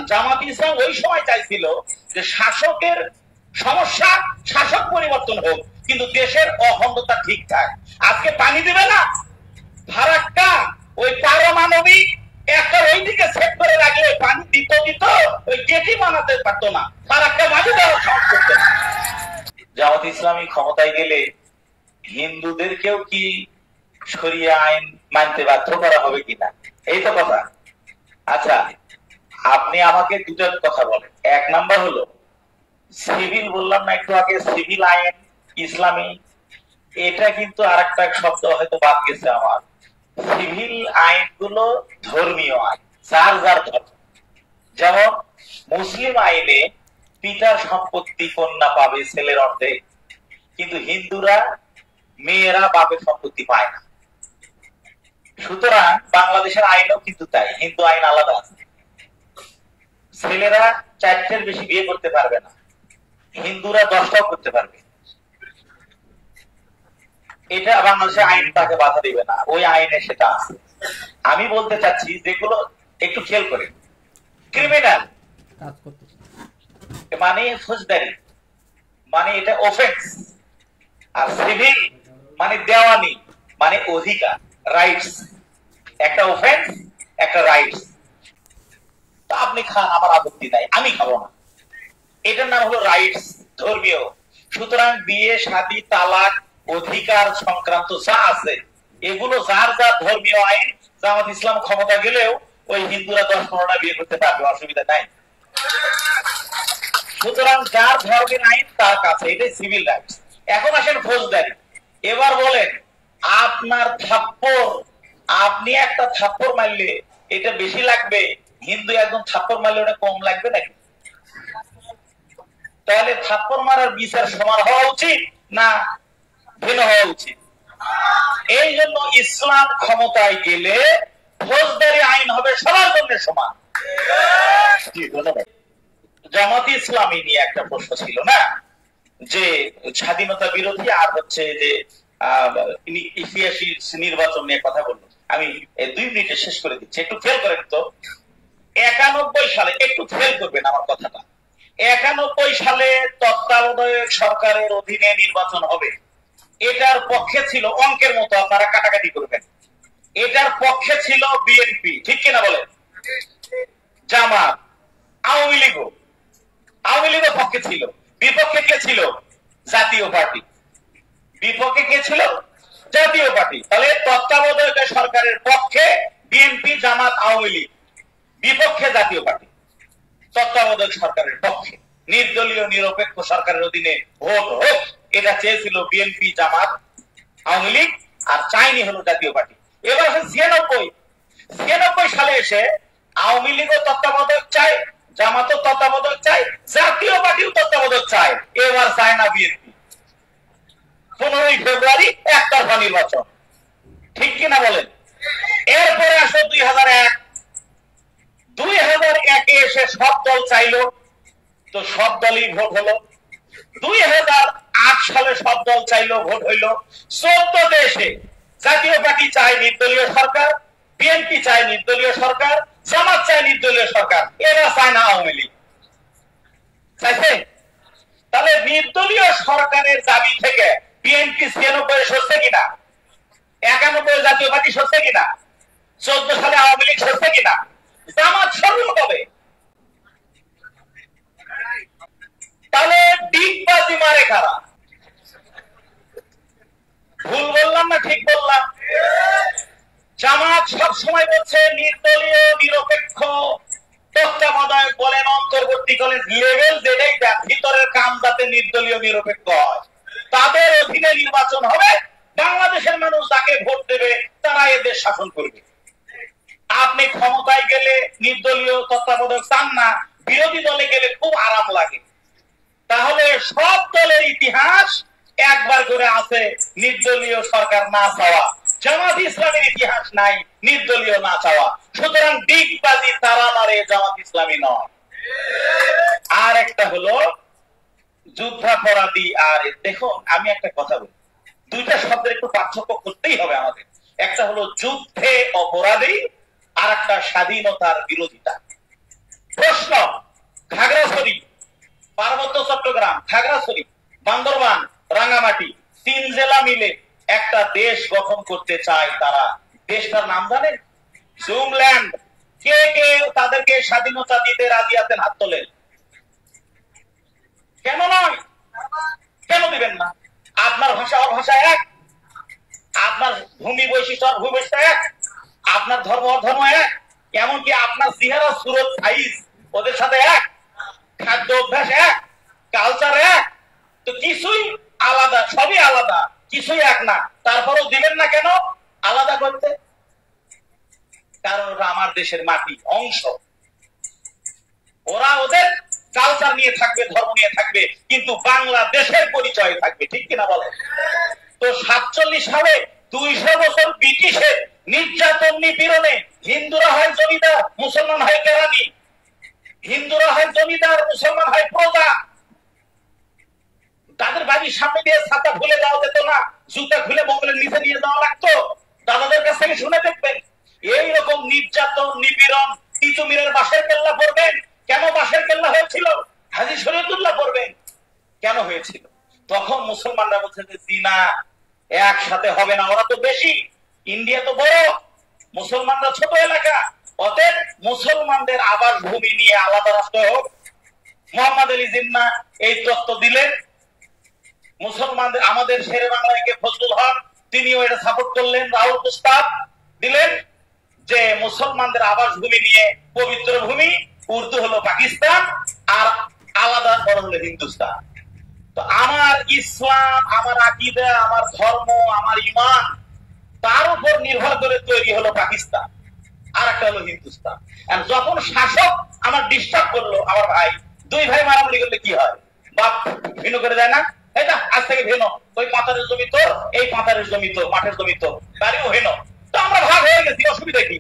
জামাত ইসলাম ওই সময় চাইছিল যে শাসকের সমস্যা, শাসক পরিবর্তন হোক, কিন্তু দেশের অখণ্ডতা ঠিক থাকে। আজকে পানি দিবে না, ফারাক্কা ওই পারমাণবিক একটা ওইদিকে সেট করে রাখলে পানি দিত ওই গেটি বানাতে পারতো না, ফারাক্কা মাঝে দেওয়ার সাহস করতো না। জামাত ইসলামী ক্ষমতায় গেলে হিন্দুদেরকেও কি শরিয়া আইন মানতে বাধ্য করা হবে কিনা, এই তো কথা। আচ্ছা, আপনি আমাকে দুটো কথা বলেন। এক নাম্বার হলো সিভিল, বললাম না একটু আগে, সিভিল আইন ইসলামী, এটা কিন্তু আরেকটা শব্দ হয়তো বাদ গেছে আমার। সিভিল আইনগুলো ধর্মীয় আইন, যার যার ধর্ম। যেমন মুসলিম আইনে পিতার সম্পত্তি কন্যা পাবে ছেলের অর্ধেক, কিন্তু হিন্দুরা মেয়েরা বাপের সম্পত্তি পায় না। সুতরাং বাংলাদেশের আইনও কিন্তু তাই, হিন্দু আইন আলাদা আছে। ছেলেরা 4টের বেশি বিয়ে করতে পারবে না, হিন্দুরা 10টাও করতে পারবে। এটা বাংলাদেশের আইন তাকে বাধা দিবে না, ওই আইনে সেটা আছে। আমি বলতে চাচ্ছি যেগুলো একটু খেয়াল করে, ক্রিমিনাল মানে ফৌজদারি, মানে এটা অফেন্স, আর সিভিল মানে দেওয়ানি, মানে অধিকার, রাইটস। একটা অফেন্স, একটা রাইটস। তো আপনি খান, আমার আপত্তি নাই, আমি খাবো না, এটার নাম হলো রাইটস, ধর্মীয়। সুতরাং বিয়ে শাদী তালাক অধিকার সংক্রান্ত যা আছে এগুলো যার যার ধর্মীয় আইন। জামাত ইসলাম ক্ষমতা গেলেও ওই হিন্দুরা 10-15টা বিয়ে করতে পারবে, অসুবিধা নাই। সুতরাং যার ধর্মের আইন তার কাছে, এটাই সিভিল রাইটস। এখন আসেন ফৌজদারি। এবার বলেন, আপনার থাপ্পড়, আপনি একটা থাপ্পড় মারলে এটা বেশি লাগবে, হিন্দু একদম থাপ্পড় মারলে ওটা কম লাগবে নাকি? তাহলে থাপ্পড় মারার বিচার সমান হওয়া উচিত না ভিন্ন হওয়া উচিত? এই জন্য ইসলাম ক্ষমতায় গেলে ফৌজদারি আইন হবে সবার জন্য সমান। জামাত ইসলামী নিয়ে একটা প্রশ্ন ছিল না, যে স্বাধীনতা বিরোধী আর হচ্ছে যে ইতিহাসী নির্বাচন নিয়ে কথা বললো। আমি 2 মিনিটে শেষ করে দিচ্ছি, একটু খেয়াল করেন তো। 91 সালে, একটু খেয়াল করবেন আমার কথাটা, 91 সালে তত্ত্বাবধায়ক সরকারের অধীনে নির্বাচন হবে, এটার পক্ষে ছিল, অঙ্কের মতো আপনারা কাটাকাটি করবেন, এটার পক্ষে ছিল বিএনপি, ঠিক কিনা বলেন? জামাত, আওয়ামী লীগও পক্ষে ছিল। বিপক্ষে কে ছিল? জাতীয় পার্টি। বিপক্ষে কে ছিল? জাতীয় পার্টি। তাহলে তত্ত্বাবধায়ক সরকারের পক্ষে বিএনপি, জামাত, আওয়ামী লীগ, বিপক্ষে জাতীয় পার্টি। তত্ত্বাবধায়ক সরকারের পক্ষে নির্দলীয় নিরপেক্ষ সরকারের অধীনে ভোট হোক, এটা চেয়েছিল বিএনপি, জামাত, আওয়ামী লীগ, আর চাইনি হলো জাতীয় পার্টি। এবার 96 সালে এসে আওয়ামী লীগও তত্ত্বাবধায়ক চাই, জামাতও তত্ত্বাবধায়ক চাই, জাতীয় পার্টিও তত্ত্বাবধায়ক চাই, এবার চায় না বিএনপি। 15 ফেব্রুয়ারি একতরফা নির্বাচন, ঠিক কিনা বলেন? এরপরে আসে 2001 এসে সব দল চাইলো, তো সব দলই ভোট হলো। 2008 সালে সব দল চাইলো, ভোট হইলো। 14 এসে জাতীয় পার্টি চায় নির্দলীয় সরকার, বিএনপি চায় নির্দলীয় সরকার, জামাত চায় নির্দলীয় সরকার, এরা চায় না আওয়ামী লীগ। চাইছে? তাহলে নির্দলীয় সরকারের দাবি থেকে বিএনপি 96 সরছে কিনা? 91 জাতীয় পার্টি সরছে কিনা? 14 সালে আওয়ামী লীগ সরছে কিনা? জামাত সরল কবে? তাহলে ডিগবাজি মারে কারা? ভুল বললাম না ঠিক বললাম? জামাত সব সময় বলছে নির্দলীয় নিরপেক্ষ, তত্ত্বাবধায়ক বলেন, অন্তর্বর্তীকালীন লেভেল যেটাই ভিতরের কাম যাতে নির্দলীয় নিরপেক্ষ হয়, তাদের অধীনে নির্বাচন হবে, বাংলাদেশের মানুষ যাকে ভোট দেবে তারা এদের শাসন করবে। আপনি ক্ষমতায় গেলে নির্দলীয় তত্ত্বাবধায়ক চান না, বিরোধী দলে গেলে খুব আরাম লাগে। তাহলে সব দলের ইতিহাস একবার করে আছে নির্দলীয় সরকার না চাওয়া, জামাত ইসলামের ইতিহাস নাই নির্দলীয় না চাওয়া। সুতরাং ডিগবাজি তারা মারে, জামাত ইসলামী নয়। আর একটা হলো যুদ্ধাপরাধী। আর দেখুন, আমি একটা কথা বলি, দুইটা শব্দের একটু পার্থক্য করতেই হবে আমাদের। একটা হলো যুদ্ধে অপরাধী, আর একটা স্বাধীনতার বিরোধিতা। প্রশ্ন খাগড়াছড়ি, বান্দরবান, রাঙ্গামাটি 3 জেলা মিলে একটা দেশ গঠন করতে চায় তারা। দেশটার নাম জানেন? জুমল্যান্ড। কে কে তাদেরকে স্বাধীনতা দিতে রাজি আছেন? হাত তোলেন। কেন নয়? কেন দিবেন না? আপনার ভাষা ওর ভাষা এক, আপনার ভূমি বৈশিষ্ট্য আর ভূমি বৈশিষ্ট্য এক, আপনার ধর্ম ওর ধর্ম এক, এমনকি আপনার চেহারা সুরত সাইজ ওদের সাথে এক, খাদ্য অভ্যাস এক, কালচার এক, তো কিছুই আলাদা, সবই আলাদা, কিছুই এক না। তারপরেও দিবেন না কেন আলাদা করতে? কারণ ওরা আমার দেশের মাটি অংশ। ওরা ওদের কালচার নিয়ে থাকবে, ধর্ম নিয়ে থাকবে, কিন্তু বাংলাদেশের পরিচয় থাকবে। ঠিক কিনা বলেন? তো 47 সালে 200 বছর ব্রিটিশের নির্যাতন নিপীড়নে হিন্দুরা হয় জমিদার, মুসলমান হয় কেরানি, হিন্দুরা হয় জমিদার, মুসলমান হয় প্রজা। তাদের বাড়ির সামনে দিয়ে ছাতা খুলে যাওয়া যেত না, জুতা খুলে মোবাইলের নিচে নিয়ে যাওয়া লাগতো। দাদাদের কাছ থেকে শুনে দেখবেন এইরকম নির্যাতন নিপীড়ন। তিতুমিরের বাঁশের কেল্লা পড়বেন, কেন বাঁশের কেল্লা হয়েছিল? হাজী শরীয়তুল্লাহ পড়বেন, কেন হয়েছিল? তখন মুসলমানরা বলছে যে জিনা একসাথে হবে না, ওরা তো বেশি, ইন্ডিয়া তো বড়, মুসলমানরা ছোট এলাকা, অতএব মুসলমানদের আবাস ভূমি নিয়ে আলাদা রাষ্ট্র হোক। মোহাম্মদ আলী জিন্নাহ এই তত্ত্ব দিলেন। মুসলমানদের, আমাদের শেরে বাংলায় ফজলুল হক তিনিও এটা সাপোর্ট করলেন। রাহুল প্রস্তাব দিলেন যে মুসলমানদের আবাস ভূমি নিয়ে পবিত্র ভূমি, উর্দু হলো পাকিস্তান আর আলাদা হলো হিন্দুস্তান। তো আমার ইসলাম, আমার আকীদা, আমার ধর্ম, আমার ঈমান, তার উপর নির্ভর করে তৈরি হলো পাকিস্তান, আর একটা হলো হিন্দুস্তান। আর যখন শাসক আমার ডিস্টার্ব করলো, আমার ভাই, দুই ভাই মারামারি করলে কি হয়? বাপ ভিন্ন করে দেয় না? এটা আজ থেকে ভিন্ন, ওই পাতারের জমি তোর, এই পাতারের জমি তোর, মাঠের জমি তোর, বাড়িও ভিন্ন। তো আমরা ভাগ হয়ে গেছি, অসুবিধা কি?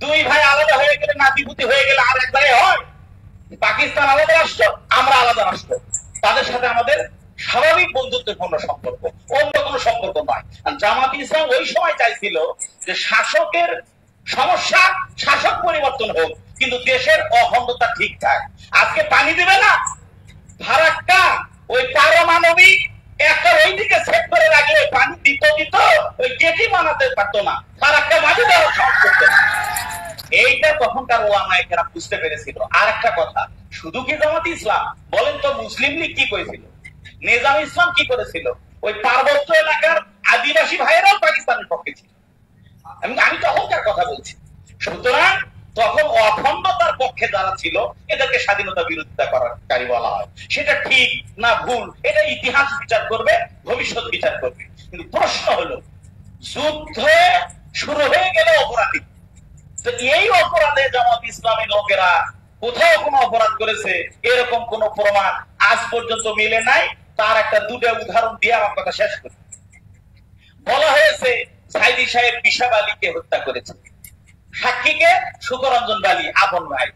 দুই ভাই আলাদা হয়ে গেলে, নাতিপুতি হয়ে গেলে আর এক জায়গায় হয়? পাকিস্তান আলাদা রাষ্ট্র, আমরা আলাদা রাষ্ট্র, তাদের সাথে আমাদের স্বাভাবিক বন্ধুত্বপূর্ণ সম্পর্ক, অন্য কোনো সম্পর্ক নয়। জামাত ইসলাম ওই সময় চাইছিল যে শাসকের সমস্যা, শাসক পরিবর্তন হোক, কিন্তু দেশের অখণ্ডতা ঠিক থাকে। আজকে পানি দিবে না, ফারাক্কা ওই পারমাণবিক একটা ওইদিকে সেট করে রাখলে পানি দিত, ওই গেটি বানাতে পারতো না, ফারাক্কা মাঝে দেওয়ার সাহস করতো না। এইটা তখনকার ওলামায়ে কেরাম বুঝতে পেরেছিল। আর একটা কথা, শুধু কি জামাত ইসলাম, বলেন তো মুসলিম লীগ কি করেছিল? নিজাম ইসলাম কি করেছিল? ওই পার্বত্য এলাকার আদিবাসী ভাইয়েরাও পাকিস্তানের পক্ষে ছিল। আমি তখনকার কথা বলছি। সুতরাং তখন অখণ্ডতার পক্ষে যারা ছিল এদেরকে স্বাধীনতা বিরোধিতা করাকারী বলা হয়। সেটা ঠিক না ভুল, এটা ইতিহাস বিচার করবে, ভবিষ্যৎ বিচার করবে। কিন্তু প্রশ্ন হলো, যুদ্ধ শুরু হয়ে গেলে অপরাধী, তো এই অপরাধে জামাত ইসলামী লোকেরা কোথাও কোনো অপরাধ করেছে এরকম কোন প্রমাণ আজ পর্যন্ত মিলে নাই। তার একটা দুটো উদাহরণ দিয়ে আমার কথা শেষ করি। বলা হয়েছে সাইদি সাহেব বিশাব আলীকে হত্যা করেছে, সাক্ষীকে সুকরঞ্জন বালী, আপন ভাই।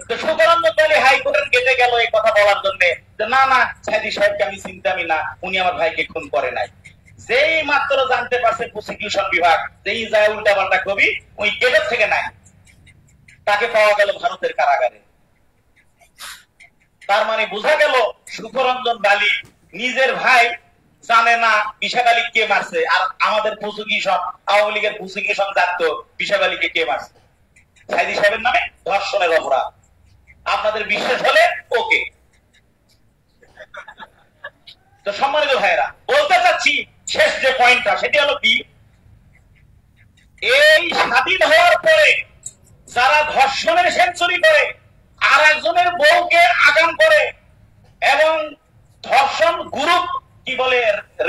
তো সুকরঞ্জন বালী হাইকোর্টের গেটে গেল এই কথা বলার জন্য যে না না, সাইদি সাহেবকে আমি চিনতামই না, উনি আমার ভাইকে খুন করে নাই। যেই মাত্র জানতে পারছে প্রসিকিউশন বিভাগ, যেই যায় উল্টা পাল্টা কবি, ওই গেটের থেকে নাই, তাকে পাওয়া গেল ভারতের কারাগারে। তার মানে বোঝা গেল সুকরঞ্জন বালী নিজের ভাই জানে না বিশাব আলী কে মারছে, আর আমাদের প্রসিকিউশন, আওয়ামী লীগের প্রসিকিউশন জানতো বিশাব আলীকে কে মারছে। সাইদি সাহেবের নামে ধর্ষণের অপরাধ। আপনাদের বিশ্বাস হলে ওকে। তো সম্মানিত ভাইয়েরা, বলতে চাচ্ছি শেষ যে পয়েন্টটা, সেটি হলো কি, এই স্বাধীন হওয়ার পরে যারা ধর্ষণের সেঞ্চুরি করে, আর একজনের বউকে আগাম করে, এবং ধর্ষণ গ্রুপ কি বলে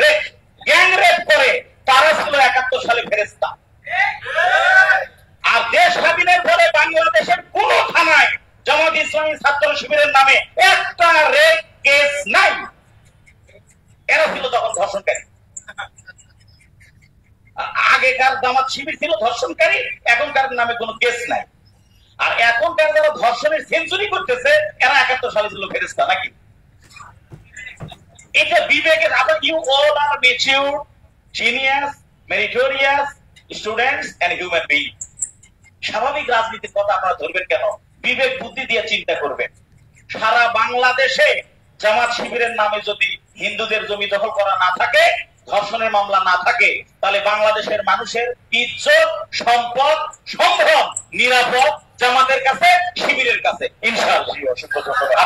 রেপ, গ্যাং রেপ করে, তারা ছিল 71 সালে ফেরেশতা। আর দেশ স্বাধীনের পরে বাংলাদেশের কোন থানায় জামাত ইসলামী ছাত্র শিবিরের নামে একটা রেপ কেস নাই। এরা ছিল তখন ধর্ষণকারী। আগেকার জামাত শিবির ছিল ধর্ষণকারী, এখনকার নামে কোনো কেস নাই। আর এখনকার যারা ধর্ষণের সেঞ্চুরি করতেছে এরা 71 সালে ছিল ফেরেশতা নাকি? এটা বিবেকের। আবার you all are mature, genius, meritorious students and human being. স্বাভাবিক রাজনীতির কথা আপনারা ধরবেন কেন? বিবেক বুদ্ধি দিয়ে চিন্তা করবেন। সারা বাংলাদেশে জামাত শিবিরের নামে যদি হিন্দুদের জমি দখল করা না থাকে, ধর্ষণের মামলা না থাকে, তাহলে বাংলাদেশের মানুষের ইজ্জত, সম্পদ, সম্ভ্রম নিরাপদ জামাতের কাছে, শিবিরের কাছে, ইনশাআল্লাহ।